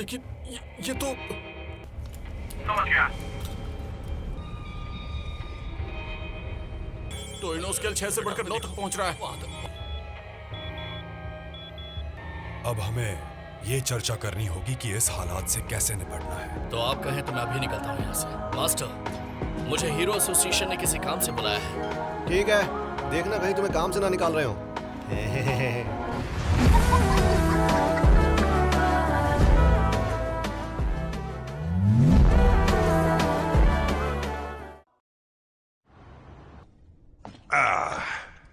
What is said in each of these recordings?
लेकिन ये तो समझ गया। तो इनो स्केल 6 से बढ़कर 9 तक पहुंच रहा है। अब हमें ये चर्चा करनी होगी कि इस हालात से कैसे निपटना है। तो आप कहें तो मैं अभी निकलता हूँ यहाँ से। मास्टर, मुझे हीरो एसोसिएशन ने किसी काम से बुलाया है। ठीक है, देखना कहीं तुम्हें काम से ना निकाल रहे हो।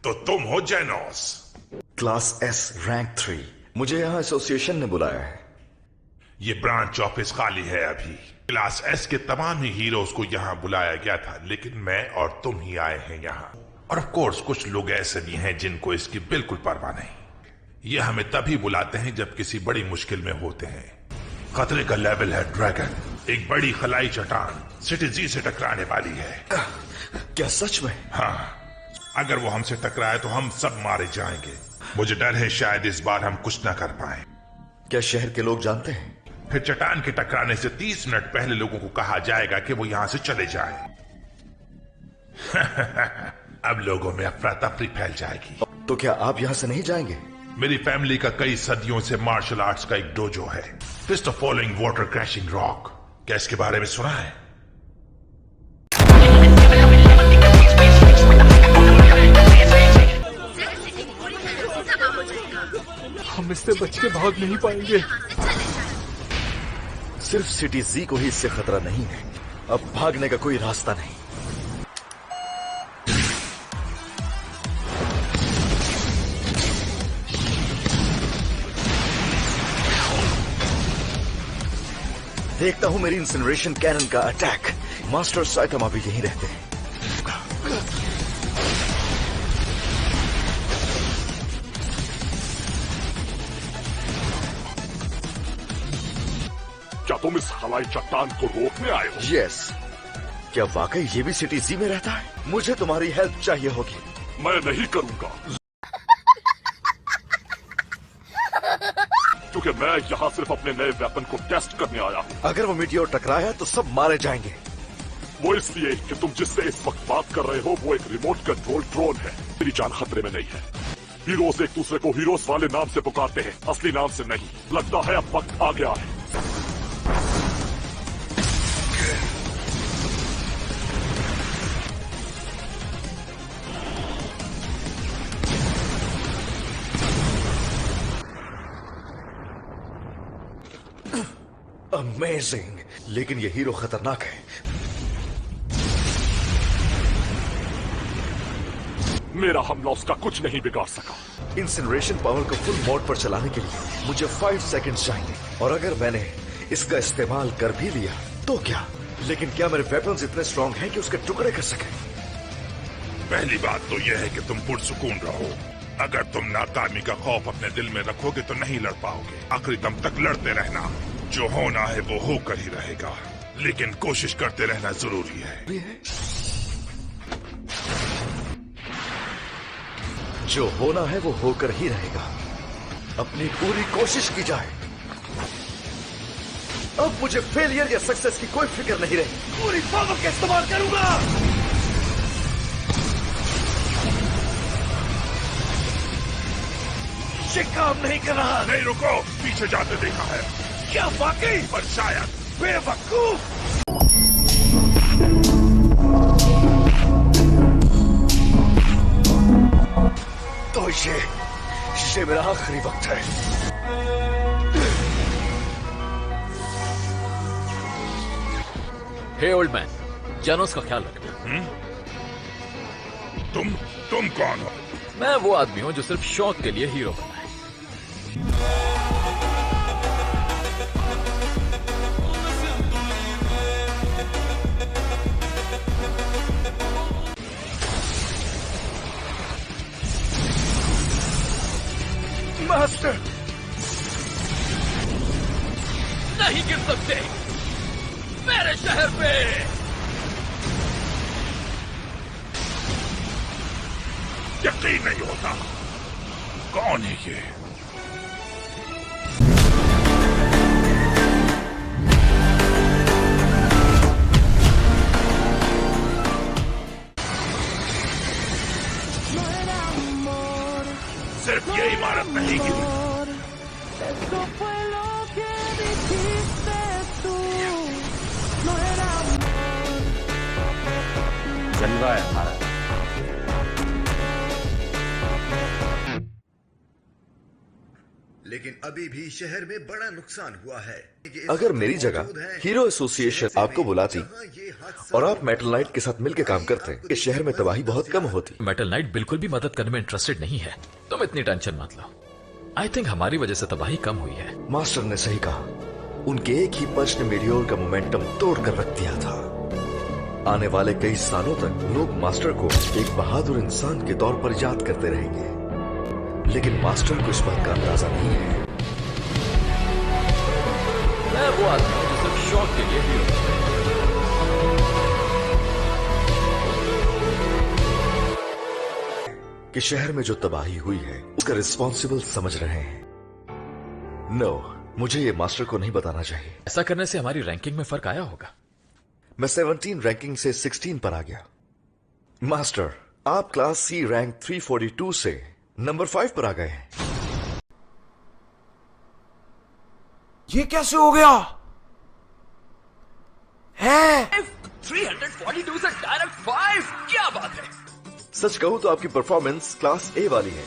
तो तुम हो जेनोस? Class S rank 3। मुझे यहाँ एसोसिएशन ने बुलाया है। ये ब्रांच ऑफिस खाली है अभी। क्लास एस के तमाम ही हीरोज को यहाँ बुलाया गया था, लेकिन मैं और तुम ही आए हैं यहाँ। और ऑफ कोर्स कुछ लोग ऐसे भी हैं जिनको इसकी बिल्कुल परवाह नहीं। ये हमें तभी बुलाते हैं जब किसी बड़ी मुश्किल में होते हैं। खतरे का लेवल है ड्रैगन। एक बड़ी खलाई चट्टान सिटी जी से टकराने वाली है। क्या सच में? हाँ, अगर वो हमसे टकराए तो हम सब मारे जाएंगे। मुझे डर है शायद इस बार हम कुछ ना कर पाए। क्या शहर के लोग जानते हैं? फिर चट्टान के टकराने से 30 मिनट पहले लोगों को कहा जाएगा कि वो यहां से चले जाएं। अब लोगों में अफरा तफरी फैल जाएगी। तो क्या आप यहाँ से नहीं जाएंगे? मेरी फैमिली का कई सदियों से मार्शल आर्ट्स का एक डोजो है, fist of following water crashing rock. क्या इसके बारे में सुना है? हम इससे बच के भाग नहीं पाएंगे। सिर्फ सिटी जी को ही इससे खतरा नहीं है। अब भागने का कोई रास्ता नहीं। देखता हूं मेरी इंसिनरेशन कैनन का अटैक। मास्टर साइतामा भी यहीं रहते हैं। क्या तुम इस हवाई चट्टान को रोकने आए हो? यस। क्या वाकई ये भी सिटी जी में रहता है? मुझे तुम्हारी हेल्प चाहिए होगी। मैं नहीं करूंगा, क्योंकि मैं यहाँ सिर्फ अपने नए वेपन को टेस्ट करने आया हूँ। अगर वो मीटियोर टकराया तो सब मारे जाएंगे। वो इसलिए कि तुम जिससे इस वक्त बात कर रहे हो वो एक रिमोट कंट्रोल ड्रोन है। मेरी जान खतरे में नहीं है। हीरोज एक दूसरे को हीरोज वाले नाम से पुकारते हैं, असली नाम से नहीं। लगता है अब वक्त आ गया है। अमेजिंग, लेकिन ये हीरो खतरनाक है। मेरा हमला उसका कुछ नहीं बिगाड़ सका। इंसिनरेशन पावर को फुल मोड पर चलाने के लिए मुझे 5 सेकंड्स चाहिए, और अगर मैंने इसका इस्तेमाल कर भी लिया तो क्या? लेकिन क्या मेरे वेपन्स इतने स्ट्रांग हैं कि उसके टुकड़े कर सकें? पहली बात तो यह है कि तुम पुरसुकून रहो। अगर तुम नाकामी का खौफ अपने दिल में रखोगे तो नहीं लड़ पाओगे। आखिरी दम तक लड़ते रहना। जो होना है वो होकर ही रहेगा, लेकिन कोशिश करते रहना जरूरी है। जो होना है वो होकर ही रहेगा। अपनी पूरी कोशिश की जाए। अब मुझे फेलियर या सक्सेस की कोई फिक्र नहीं रही। पूरी पावर का इस्तेमाल करूंगा। ये काम नहीं कर रहा। नहीं, रुको, पीछे जाते देखा है। क्या वाकई? पर शायद। बेवकूफ। तो ये मेरा आखिरी वक्त है। हे ओल्ड मैन, जेनोस का ख्याल रखना। तुम कौन हो? मैं वो आदमी हूँ जो सिर्फ शौक के लिए हीरो बना है। मास्टर, नहीं गिर सकते मेरे शहर पे। यकीन नहीं होता। कौन है ये? सिर्फ ये इमारत नहीं गिरी, जलवा है हमारा। लेकिन अभी भी शहर में बड़ा नुकसान हुआ है। अगर मेरी जगह हीरो एसोसिएशन आपको बुलाती और आप मेटल नाइट के साथ मिलकर काम करते, इस शहर में तबाही बहुत कम होती। मेटल नाइट बिल्कुल भी मदद करने में इंटरेस्टेड नहीं है, तुम इतनी टेंशन मत लो। आई थिंक हमारी वजह से तबाही कम हुई है। मास्टर ने सही कहा, उनके एक ही पंच ने मीडियोर का मोमेंटम तोड़ कर रख दिया था। आने वाले कई सालों तक लोग मास्टर को एक बहादुर इंसान के तौर पर याद करते रहेंगे, लेकिन मास्टर को इस बात का अंदाजा नहीं है। मैं वो आदमी हूं जो सिर्फ शौक के लिए हीरो कि शहर में जो तबाही हुई है उसका रिस्पॉन्सिबल समझ रहे हैं। नो, मुझे ये मास्टर को नहीं बताना चाहिए। ऐसा करने से हमारी रैंकिंग में फर्क आया होगा। मैं 17 रैंकिंग से 16 पर आ गया। मास्टर, आप क्लास सी रैंक 342 से नंबर 5 पर आ गए हैं। ये कैसे हो गया है? 342 से डायरेक्ट 5, क्या बात है। सच कहूं तो आपकी परफॉर्मेंस क्लास ए वाली है।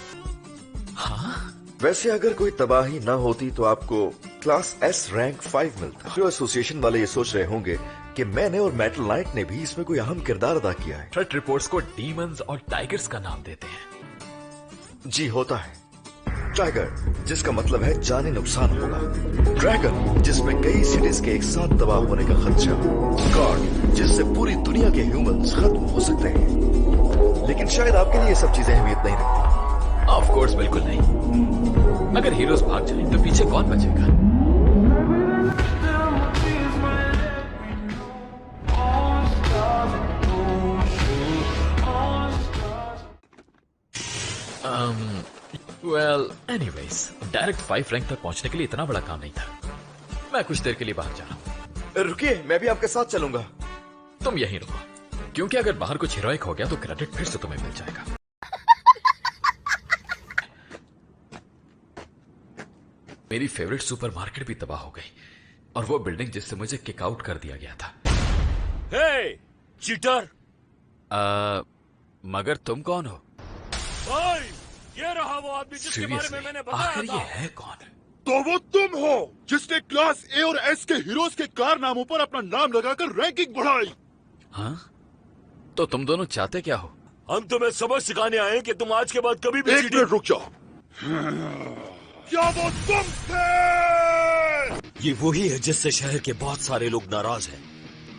हाँ? वैसे अगर कोई तबाही ना होती तो आपको क्लास एस रैंक 5 मिलता। जो एसोसिएशन वाले ये सोच रहे होंगे कि मैंने और मेटल नाइट ने भी इसमें कोई अहम किरदार अदा किया है। थ्रेट रिपोर्ट्स को डीमंस और टाइगर्स का नाम देते हैं। जी होता है। टाइगर जिसका मतलब है जानी नुकसान होगा, ड्रैगन जिसमें कई सिटीज के एक साथ तबाह होने का खदशा, गॉड जिससे पूरी दुनिया के ह्यूमंस खत्म हो सकते हैं। लेकिन शायद आपके लिए ये सब चीजें अहमियत नहीं रखती। ऑफ कोर्स बिल्कुल नहीं। अगर हीरोज भाग जाएं तो पीछे कौन बचेगा? वेल एनीवेज, डायरेक्ट 5 रैंक तक पहुंचने के लिए इतना बड़ा काम नहीं था। मैं कुछ देर के लिए बाहर जा रहा हूं। रुकिए, मैं भी आपके साथ चलूंगा। तुम यहीं रुको, क्योंकि अगर बाहर कुछ हीरोइक हो गया तो क्रेडिट फिर से तुम्हें मिल जाएगा। मेरी फेवरेट सुपरमार्केट भी तबाह हो गई, और वो बिल्डिंग जिससे मुझे किक आउट कर दिया गया था। हे, चीटर! मगर तुम कौन हो? भाई, ये रहा वो आदमी जिसके बारे में मैंने बताया आखिर था। ये है कौन? तो वो तुम हो जिसने क्लास ए और एस के हीरोज के कारनामों पर अपना नाम लगाकर रैंकिंग बढ़ाई। हाँ? तो तुम दोनों चाहते क्या हो? हम तुम्हें सबक सिखाने आए कि तुम आज के बाद कभी भी एक मिनट रुक जाओ। क्या वो तुम थे? ये वही है जिससे शहर के बहुत सारे लोग नाराज हैं।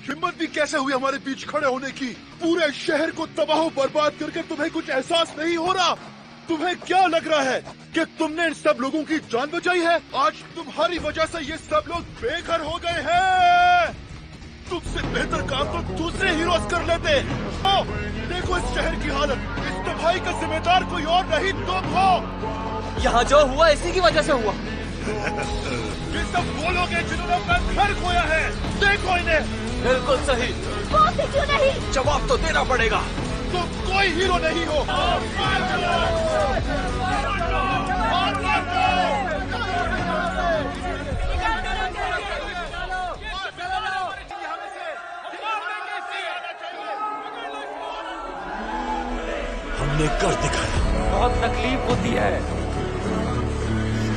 हिम्मत भी कैसे हुई हमारे बीच खड़े होने की? पूरे शहर को तबाह बर्बाद करके तुम्हें कुछ एहसास नहीं हो रहा? तुम्हें क्या लग रहा है कि तुमने इन सब लोगों की जान बचाई है? आज तुम्हारी वजह से ये सब लोग बेघर हो गए हैं। तुमसे बेहतर काम तो दूसरे हीरोज कर लेते। देखो इस शहर की हालत, इस तबाही का जिम्मेदार कोई और नहीं, तुम हो। यहाँ जो हुआ इसी की वजह से हुआ। ये सब वो लोग हैं जिन्होंने अपना घर खोया है। देखो इन्हें। बिल्कुल सही। क्यों नहीं? जवाब तो देना पड़ेगा। तुम कोई हीरो नहीं हो। हमने कर दिखाया। बहुत तकलीफ होती है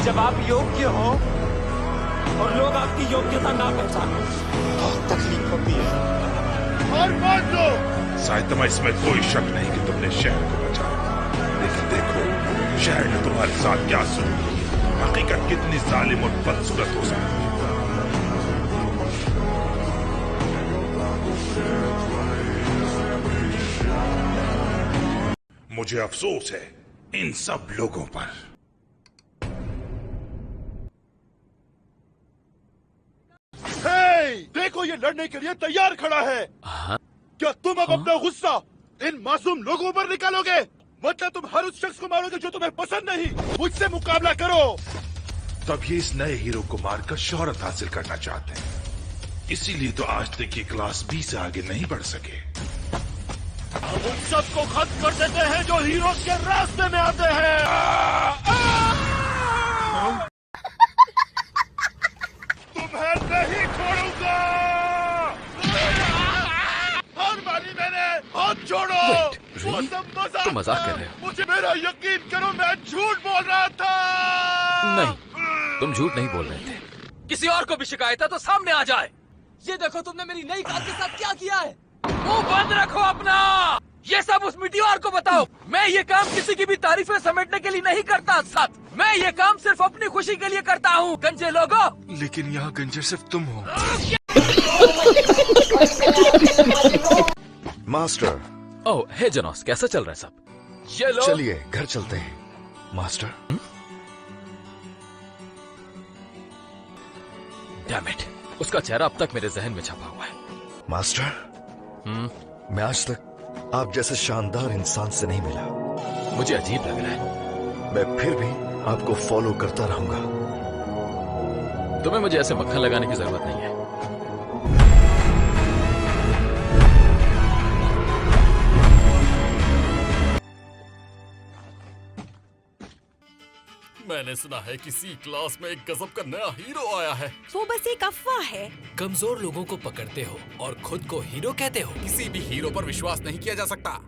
जब आप योग्य हो और लोग आपकी योग्यता ना पहचाने। बहुत तकलीफ होती है। और मान लो साइतमा, इसमें कोई शक नहीं कि तुमने शहर को बचाया, लेकिन देखो शहर ने तुम्हारे साथ क्या सुनी है। हकीकत कितनी जालिम और बदसूरत हो सकती है। मुझे अफसोस है इन सब लोगों पर। देखो ये लड़ने के लिए तैयार खड़ा है। क्या तुम अब अपना गुस्सा इन मासूम लोगों पर निकालोगे? मतलब तुम हर उस शख्स को मारोगे जो तुम्हें पसंद नहीं। मुझसे मुकाबला करो। तब ये इस नए हीरो को मारकर शोहरत हासिल करना चाहते हैं, इसीलिए तो आज तक ये क्लास बी से आगे नहीं बढ़ सके। अब उन सबको खत्म कर देते हैं जो हीरोज के रास्ते में आते हैं। मजाक कर रहे हो। मुझे मेरा यकीन करो, मैं झूठ बोल रहा था। नहीं, तुम झूठ नहीं बोल रहे थे। किसी और को भी शिकायत है तो सामने आ जाए। ये देखो तुमने मेरी नई कार के साथ क्या किया है। मुंह बंद रखो अपना। ये सब उस मीटियोर को बताओ। मैं ये काम किसी की भी तारीफें समेटने के लिए नहीं करता साथ। मैं ये काम सिर्फ अपनी खुशी के लिए करता हूँ गंजे लोगों। लेकिन यहाँ गंजे सिर्फ तुम हो। मास्टर। ओह, हे जनोस, कैसा चल रहा है सब? ये लोग चलिए घर चलते हैं। मास्टर। डैम इट, उसका चेहरा अब तक मेरे जहन में छपा हुआ है। मास्टर। मैं आज तक आप जैसे शानदार इंसान से नहीं मिला। मुझे अजीब लग रहा है। मैं फिर भी आपको फॉलो करता रहूंगा। तुम्हें मुझे ऐसे मक्खन लगाने की जरूरत नहीं है। मैंने सुना है कि सी क्लास में एक गजब का नया हीरो आया है। वो बस एक अफवाह है। कमजोर लोगों को पकड़ते हो और खुद को हीरो कहते हो। किसी भी हीरो पर विश्वास नहीं किया जा सकता।